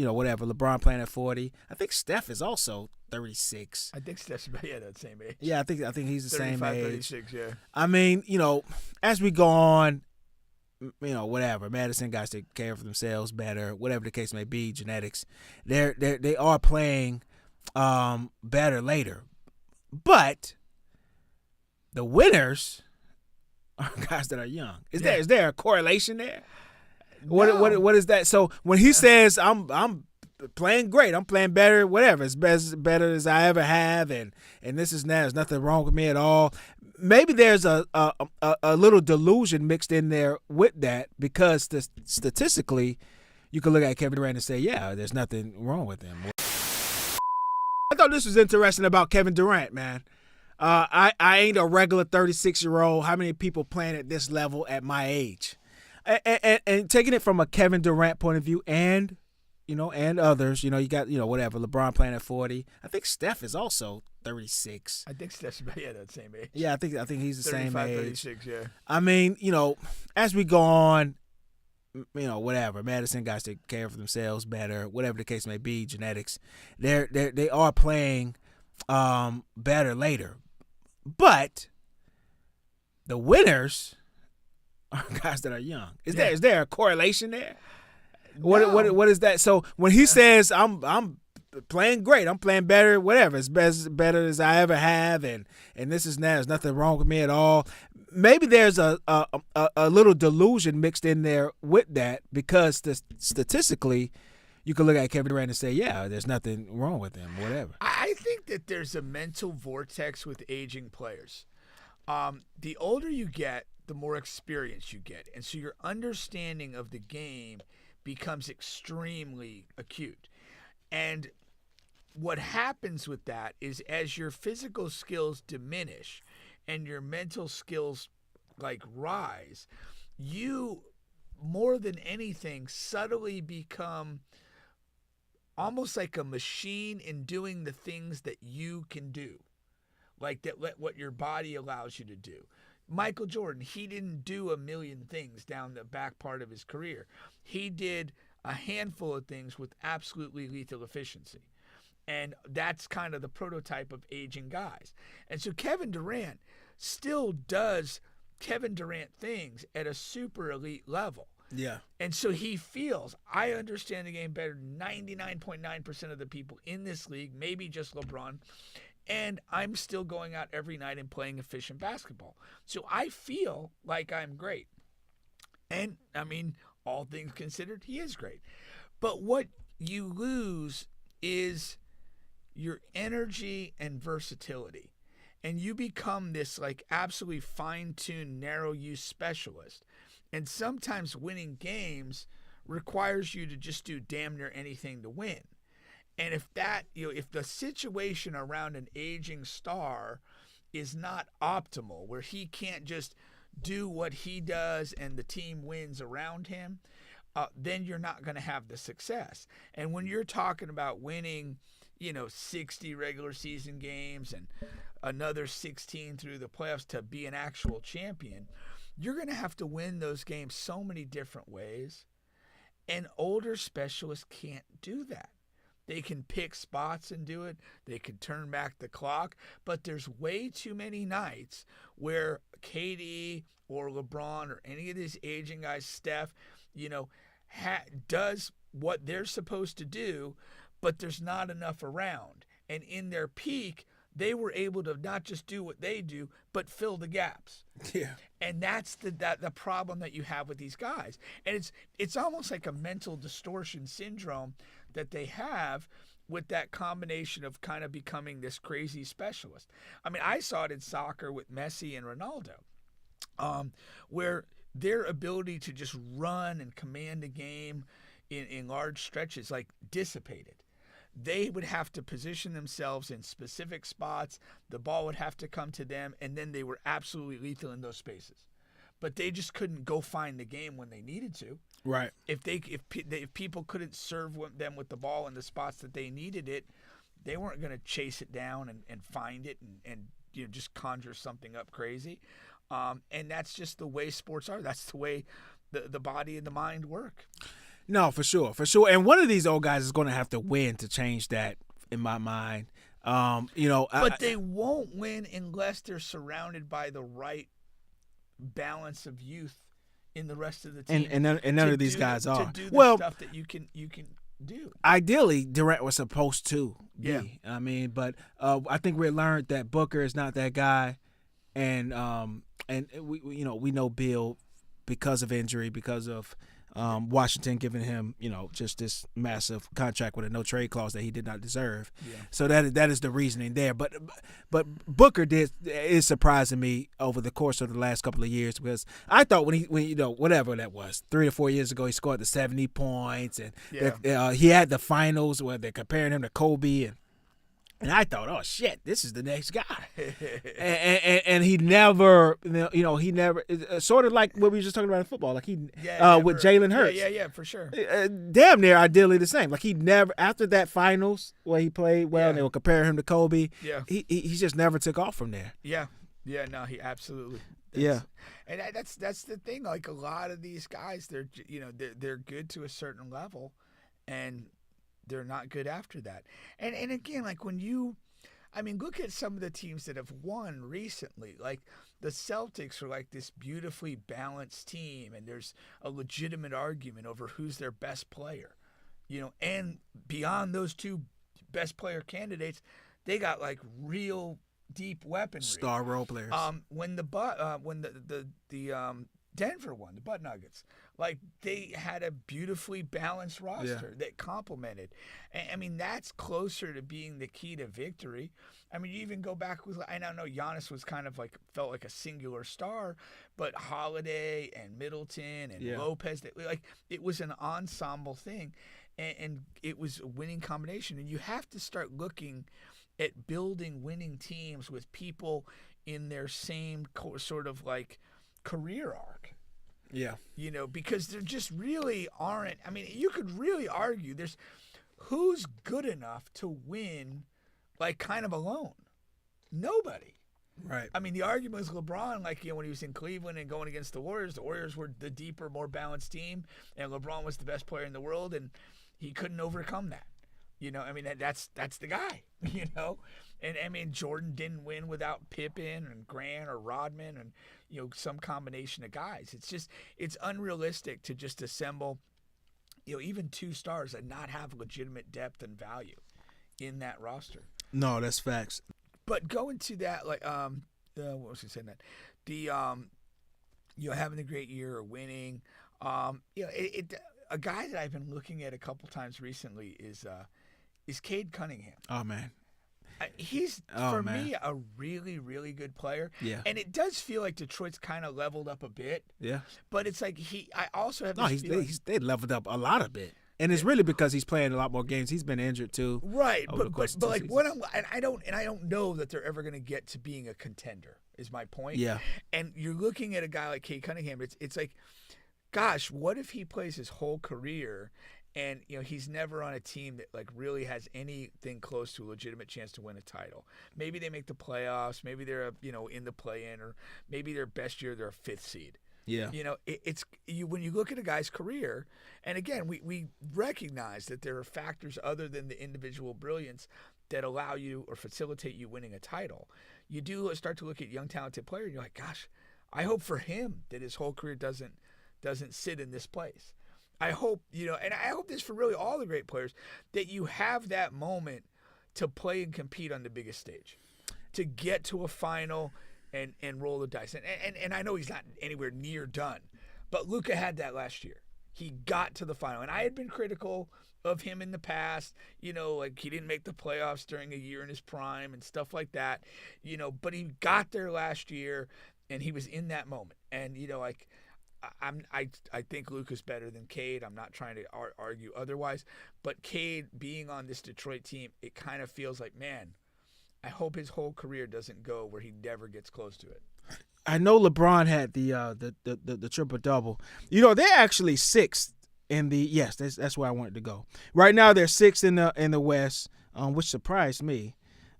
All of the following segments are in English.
whatever. LeBron playing at 40. I think Steph is also 36. I think Steph's about that same age. Yeah, I think he's the same 35, age. 36, yeah. I mean, as we go on, whatever. Madison got to care for themselves better, whatever the case may be. Genetics, they are playing better later, but the winners are guys that are young. Is there a correlation there? No. What is that? So when he says I'm playing great, I'm playing better, whatever, as better as I ever have, and this is now, there's nothing wrong with me at all. Maybe there's a little delusion mixed in there with that, because statistically, you can look at Kevin Durant and say, yeah, there's nothing wrong with him. I thought this was interesting about Kevin Durant, man. I ain't a regular 36-year-old. How many people playing at this level at my age? And taking it from a Kevin Durant point of view, and others, you got, whatever, LeBron playing at 40. I think Steph is also 36. I think Steph's about that same age. Yeah, I think he's the same 35, age. 36, yeah. I mean, as we go on, whatever, Madison got to care for themselves better, whatever the case may be. Genetics, they are playing better later, but the winners are guys that are young. Is there a correlation there? No. What is that? So when he says I'm playing great, I'm playing better, whatever, as better as I ever have, and this is now, there's nothing wrong with me at all. Maybe there's a little delusion mixed in there with that, because statistically, you can look at Kevin Durant and say, yeah, there's nothing wrong with him, whatever. I think that there's a mental vortex with aging players. The older you get, the more experience you get, and so your understanding of the game becomes extremely acute. And what happens with that is, as your physical skills diminish and your mental skills rise, you, more than anything, subtly become almost like a machine in doing the things that you can do, what your body allows you to do. Michael Jordan, he didn't do a million things down the back part of his career. He did a handful of things with absolutely lethal efficiency. And that's kind of the prototype of aging guys. And so Kevin Durant still does Kevin Durant things at a super elite level. Yeah. And so he feels, I understand the game better than 99.9% of the people in this league, maybe just LeBron, and I'm still going out every night and playing efficient basketball. So I feel like I'm great. And, I mean, all things considered, he is great. But what you lose is your energy and versatility. And you become this absolutely fine-tuned, narrow-use specialist. And sometimes winning games requires you to just do damn near anything to win. And if if the situation around an aging star is not optimal, where he can't just do what he does and the team wins around him, then you're not going to have the success. And when you're talking about winning, 60 regular season games and another 16 through the playoffs to be an actual champion, you're going to have to win those games so many different ways. And older specialists can't do that. They can pick spots and do it. They can turn back the clock. But there's way too many nights where KD or LeBron or any of these aging guys, Steph, does what they're supposed to do, but there's not enough around. And in their peak, they were able to not just do what they do, but fill the gaps. Yeah. And that's the problem that you have with these guys. And it's almost like a mental distortion syndrome that they have with that combination of kind of becoming this crazy specialist. I mean, I saw it in soccer with Messi and Ronaldo, where their ability to just run and command the game in large stretches dissipated. They would have to position themselves in specific spots. The ball would have to come to them, and then they were absolutely lethal in those spaces. But they just couldn't go find the game when they needed to. Right. If people couldn't serve them with the ball in the spots that they needed it, they weren't going to chase it down and find it and just conjure something up crazy. And that's just the way sports are. That's the way the body and the mind work. No, for sure, for sure. And one of these old guys is going to have to win to change that in my mind. But they won't win unless they're surrounded by the right balance of youth in the rest of the team. And none of these guys are. To do the stuff that you can do. Ideally, Durant was supposed to be. Yeah. I mean, but I think we learned that Booker is not that guy, and we know Bill because of injury, because of Washington giving him just this massive contract with a no trade clause that he did not deserve. Yeah. So that is the reasoning there. But Booker is surprising me over the course of the last couple of years, because I thought when whatever that was 3 to 4 years ago, he scored the 70 points and he had the finals where they're comparing him to Kobe, and I thought, oh shit, this is the next guy, and he never, he never, sort of like what we were just talking about in football, like with Jalen Hurts, yeah, for sure, damn near ideally the same. Like he never, after that finals where he played well, and they were comparing him to Kobe, he just never took off from there. No, he absolutely. And that's the thing. Like a lot of these guys, they're good to a certain level, and they're not good after that. And again, like look at some of the teams that have won recently. Like the Celtics are like this beautifully balanced team, and there's a legitimate argument over who's their best player. And beyond those two best player candidates, they got like real deep weaponry. Star role players. When the Denver won, the Butt Nuggets, like they had a beautifully balanced roster that complemented. I mean, that's closer to being the key to victory. I mean, you even go back with, I don't know, Giannis was kind of felt like a singular star, but Holiday and Middleton and Lopez, it was an ensemble thing, and it was a winning combination. And you have to start looking at building winning teams with people in their same sort of like career arc. Yeah. Because there just really aren't. I mean, you could really argue there's who's good enough to win like kind of alone. Nobody. Right. I mean, the argument was LeBron, when he was in Cleveland and going against the Warriors were the deeper, more balanced team, and LeBron was the best player in the world, and he couldn't overcome that. I mean, that's the guy, And I mean, Jordan didn't win without Pippen and Grant or Rodman and, some combination of guys. It's unrealistic to just assemble, even two stars and not have legitimate depth and value in that roster. No, that's facts. But going to that, what was he saying that? The, having a great year or winning, a guy that I've been looking at a couple times recently is Cade Cunningham. Oh, man. He's, me, a really, really good player. Yeah. And it does feel like Detroit's kind of leveled up a bit. Yeah. But it's like I also have they leveled up a lot a bit. And it's really because he's playing a lot more games. He's been injured too. Right. But like I don't know that they're ever going to get to being a contender is my point. Yeah. And you're looking at a guy like Cade Cunningham. It's like, gosh, what if he plays his whole career and he's never on a team that like really has anything close to a legitimate chance to win a title? Maybe they make the playoffs, maybe they're in the play-in, or maybe their best year they're a 5th seed. Yeah. It's when you look at a guy's career, and again, we recognize that there are factors other than the individual brilliance that allow you or facilitate you winning a title. You do start to look at young talented players, and you're like, gosh, I hope for him that his whole career doesn't sit in this place. I hope, and I hope this for really all the great players, that you have that moment to play and compete on the biggest stage, to get to a final and roll the dice. And I know he's not anywhere near done, but Luka had that last year. He got to the final, and I had been critical of him in the past, like he didn't make the playoffs during a year in his prime and stuff like that, but he got there last year, and he was in that moment. And, I think Luka's better than Cade. I'm not trying to argue otherwise, but Cade being on this Detroit team, it kind of feels like, man, I hope his whole career doesn't go where he never gets close to it. I know LeBron had the triple double. They're actually 6th in the that's where I wanted to go. Right now they're 6th in the West, which surprised me.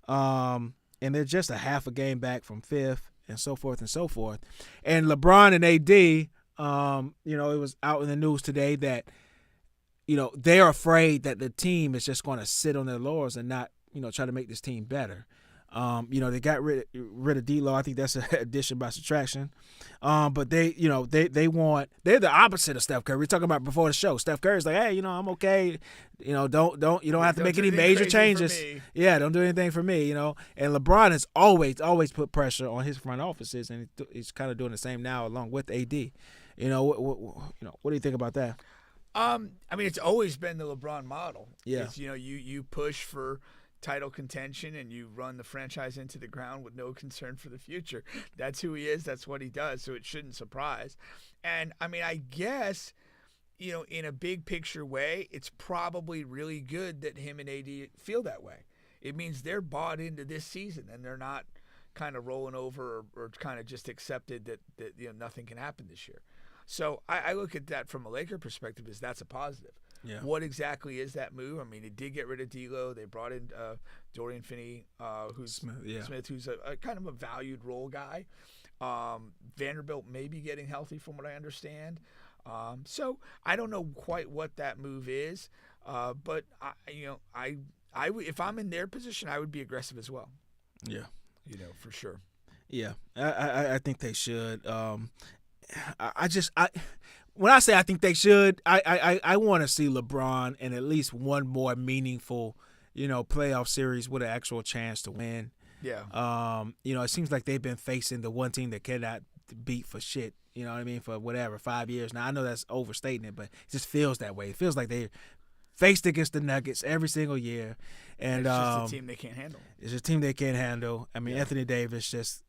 And they're just a half a game back from 5th, and so forth and so forth. And LeBron and AD. It was out in the news today that they're afraid that the team is just going to sit on their laurels and not, try to make this team better. They got rid of D'Lo. I think that's an addition by subtraction. But they're the opposite of Steph Curry. We were talking about before the show. Steph Curry's like, hey, I'm okay. You don't have to make any major changes. Yeah, don't do anything for me. And LeBron has always put pressure on his front offices, and he's kind of doing the same now along with AD. What do you think about that? It's always been the LeBron model. Yeah. It's, you push for title contention and you run the franchise into the ground with no concern for the future. That's who he is. That's what he does. So it shouldn't surprise. And I guess, in a big picture way, it's probably really good that him and AD feel that way. It means they're bought into this season and they're not kind of rolling over or kind of just accepted that nothing can happen this year. So I look at that from a Laker perspective as that's a positive. Yeah. What exactly is that move? They did get rid of D'Lo. They brought in Dorian Finney, Smith, who's a kind of a valued role guy. Vanderbilt may be getting healthy from what I understand. So I don't know quite what that move is, but if I'm in their position, I would be aggressive as well. Yeah. For sure. Yeah, I think they should. When I say I think they should, I want to see LeBron in at least one more meaningful, playoff series with an actual chance to win. Yeah. It seems like they've been facing the one team that cannot beat for shit. You know what I mean? For 5 years now. I know that's overstating it, but it just feels that way. It feels like they faced against the Nuggets every single year, and it's just a team they can't handle. It's a team they can't handle. Anthony Davis just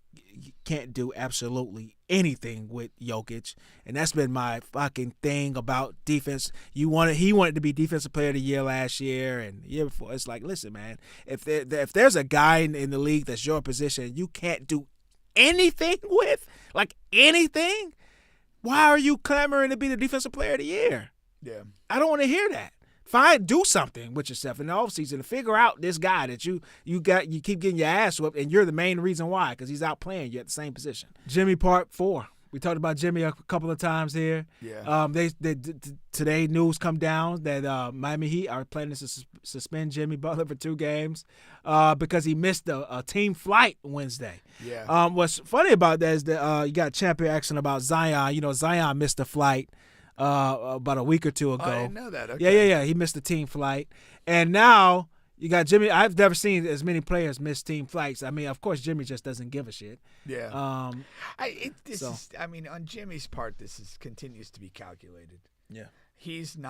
can't do absolutely anything with Jokic, and that's been my fucking thing about defense. He wanted to be defensive player of the year last year and the year before. It's like, listen, man, if there's a guy in the league that's your position and you can't do anything with, like anything, why are you clamoring to be the defensive player of the year? Yeah, I don't want to hear that. Do something with yourself in the offseason to figure out this guy that you keep getting your ass whooped, and you're the main reason why, because he's out playing you at the same position. Jimmy Part 4. We talked about Jimmy a couple of times here. Yeah. Today news come down that Miami Heat are planning to suspend Jimmy Butler for 2 games because he missed a team flight Wednesday. Yeah. What's funny about that is that you got champion action about Zion. Zion missed a flight about a week or two ago. I didn't know that. Okay. Yeah. He missed the team flight. And now you got Jimmy. I've never seen as many players miss team flights. Of course, Jimmy just doesn't give a shit. Yeah. On Jimmy's part, continues to be calculated. Yeah. He just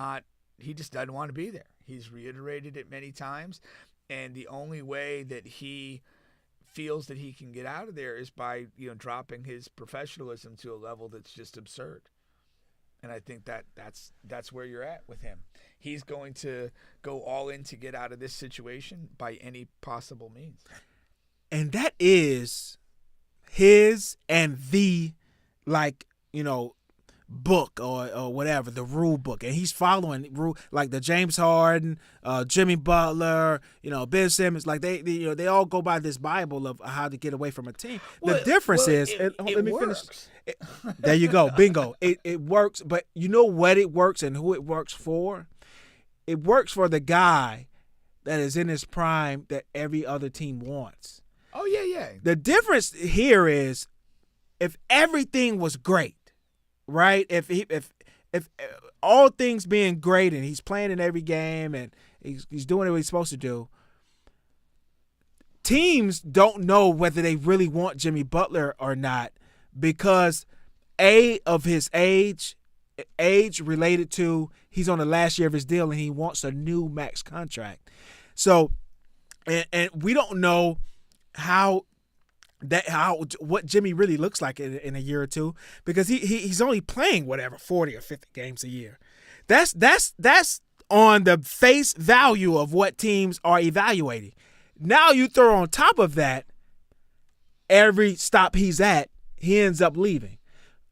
doesn't want to be there. He's reiterated it many times. And the only way that he feels that he can get out of there is by, dropping his professionalism to a level that's just absurd. And I think that's where you're at with him. He's going to go all in to get out of this situation by any possible means. And that is his and the, book or whatever, the rule book. And he's following rule, like the James Harden, Jimmy Butler, Ben Simmons, like they all go by this Bible of how to get away from a team. The difference is, let me finish. There you go. Bingo. It works, but you know what it works and who it works for? It works for the guy that is in his prime that every other team wants. Oh, yeah. The difference here is if everything was great, right? If all things being great and he's playing in every game and he's doing what he's supposed to do, teams don't know whether they really want Jimmy Butler or not because of his age related to he's on the last year of his deal and he wants a new max contract. So, and we don't know what Jimmy really looks like in a year or two because he's only playing 40 or 50 games a year. That's on the face value of what teams are evaluating. Now you throw on top of that every stop he's at, he ends up leaving.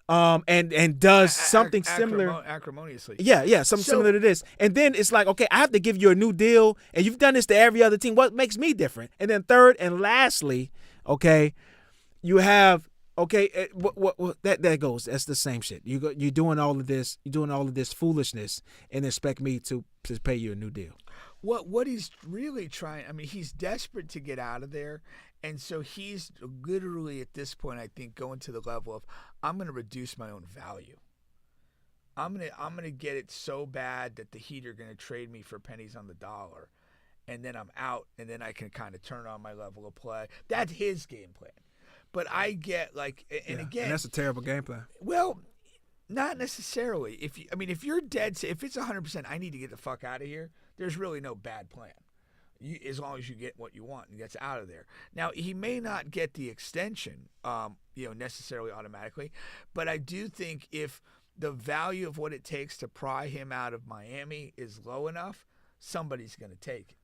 And does something similar acrimoniously. Yeah, something similar to this. And then it's like, okay, I have to give you a new deal, and you've done this to every other team. What makes me different? And then third and lastly, okay, you have Okay, that goes. That's the same shit. You're doing all of this. You're doing all of this foolishness and expect me to pay you a new deal. What he's really trying, I mean, he's desperate to get out of there, and so he's literally at this point, I think, going to the level of I'm going to reduce my own value. I'm gonna get it so bad that the Heat are going to trade me for pennies on the dollar, and then I'm out, and then I can kind of turn on my level of play. That's his game plan. But I get like, and again, and that's a terrible game plan. well, not necessarily. If you're dead, if it's 100%, I need to get the fuck out of here. There's really no bad plan. As long as you get what you want and gets out of there. Now he may not get the extension, necessarily automatically, but I do think if the value of what it takes to pry him out of Miami is low enough, somebody's going to take it.